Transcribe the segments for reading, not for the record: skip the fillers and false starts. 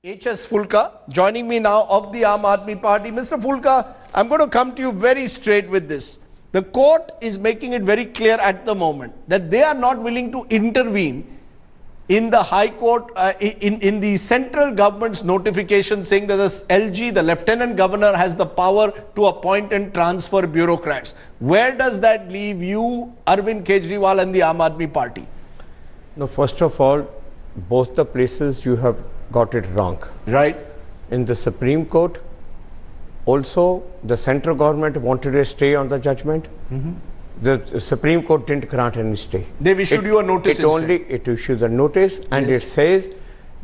H.S. Fulka, joining me now of the Aam Aadmi Party. Mr. Fulka, I'm going to come to you very straight with this. The court is making it very clear at the moment that they are not willing to intervene in the High Court, in the central government's notification saying that the LG, the Lieutenant Governor, has the power to appoint and transfer bureaucrats. Where does that leave you, Arvind Kejriwal, and the Aam Aadmi Party? No, first of all, both the places you have got it wrong. Right. In the Supreme Court, also the central government wanted a stay on the judgment. The Supreme Court didn't grant any stay. They've issued you a notice instead. It issued the notice and it says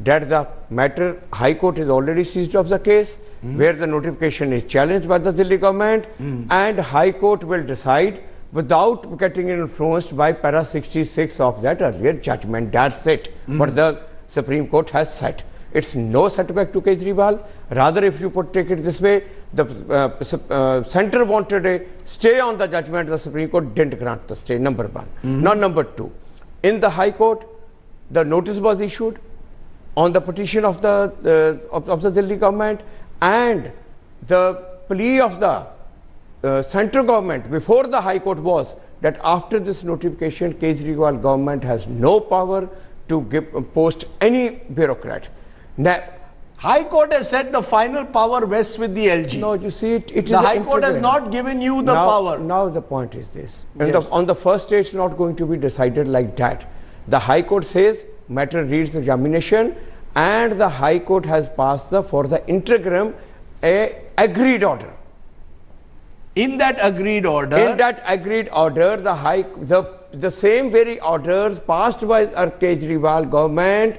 that the matter, High Court is already seized of the case, where the notification is challenged by the Delhi government, and High Court will decide without getting influenced by para 66 of that earlier judgment. That's it. What the Supreme Court has said. It's no setback to Kejriwal. Rather, if you take it this way, the center wanted a stay on the judgment. The Supreme Court didn't grant the stay, number one. Now, number two, in the High Court, the notice was issued on the petition of the Delhi government, and the plea of the central government before the High Court was that after this notification, Kejriwal government has no power to post any bureaucrat. Now, High Court has said the final power rests with the LG. No, you see, the High Court has not given you the power. Now the point is this. On the first day, it's not going to be decided like that. The High Court says matter reads examination, and the High Court has passed for the interim a agreed order. In that agreed order, the same very orders passed by our Kejriwal government,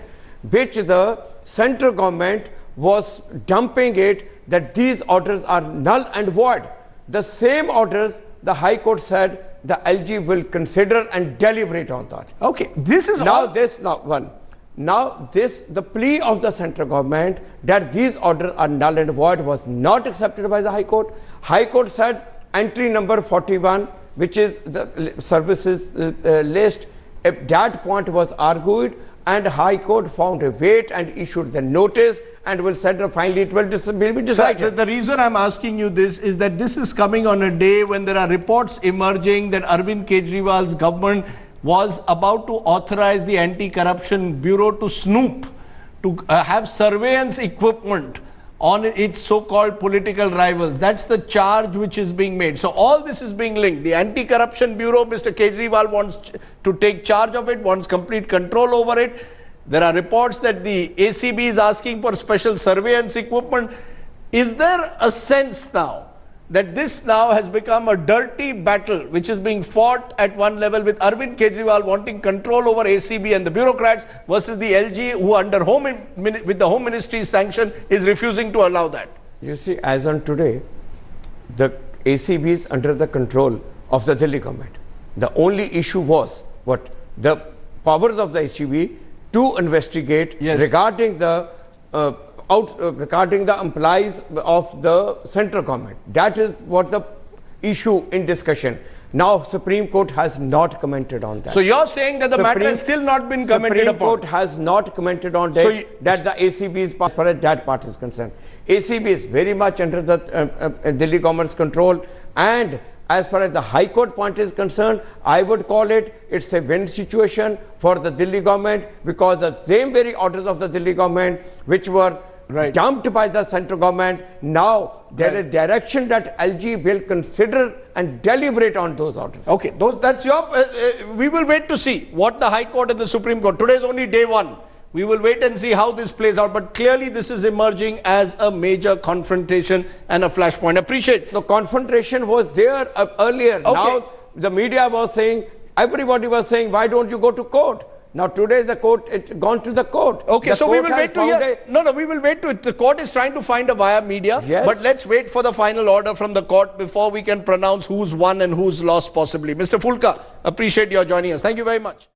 which the central government was dumping it, that these orders are null and void. The same orders, the High Court said the LG will consider and deliberate on that. Okay, this is the plea of the central government that these orders are null and void was not accepted by the High Court. High Court said entry number 41, which is the services list, if that point was argued, and High Court found a weight and issued the notice and will said finally it will be decided. Sir, the reason I'm asking you this is that this is coming on a day when there are reports emerging that Arvind Kejriwal's government was about to authorize the Anti-Corruption Bureau to snoop, to have surveillance equipment on its so-called political rivals. That's the charge which is being made. So all this is being linked. The Anti-Corruption Bureau, Mr. Kejriwal wants to take charge of it, wants complete control over it. There are reports that the ACB is asking for special surveillance equipment. Is there a sense now that this now has become a dirty battle which is being fought at one level, with Arvind Kejriwal wanting control over ACB and the bureaucrats versus the LG, who under with the Home Ministry's sanction is refusing to allow that? You see, as on today, the ACB is under the control of the Delhi government. The only issue was what the powers of the ACB to investigate regarding the employees of the central government. That is what the issue in discussion. Now, Supreme Court has not commented on that. So you're saying that the matter has still not been commented upon? Supreme Court has not commented on that, so that the ACB is, as far as that part is concerned. ACB is very much under the Delhi government's control, and as far as the High Court point is concerned, I would call it's a win situation for the Delhi government, because the same very orders of the Delhi government which were dumped by the central government, now there is direction that LG will consider and deliberate on those orders. Okay, that's your, we will wait to see what the High Court and the Supreme Court. Today is only day one. We will wait and see how this plays out. But clearly this is emerging as a major confrontation and a flashpoint. Appreciate. The confrontation was there earlier. Okay. Now the media was saying, everybody was saying, why don't you go to court? Now today the court, it's gone to the court. Okay, so we will wait to hear. No, we will wait to it. The court is trying to find a via media. Yes. But let's wait for the final order from the court before we can pronounce who's won and who's lost possibly. Mr. Fulka, appreciate your joining us. Thank you very much.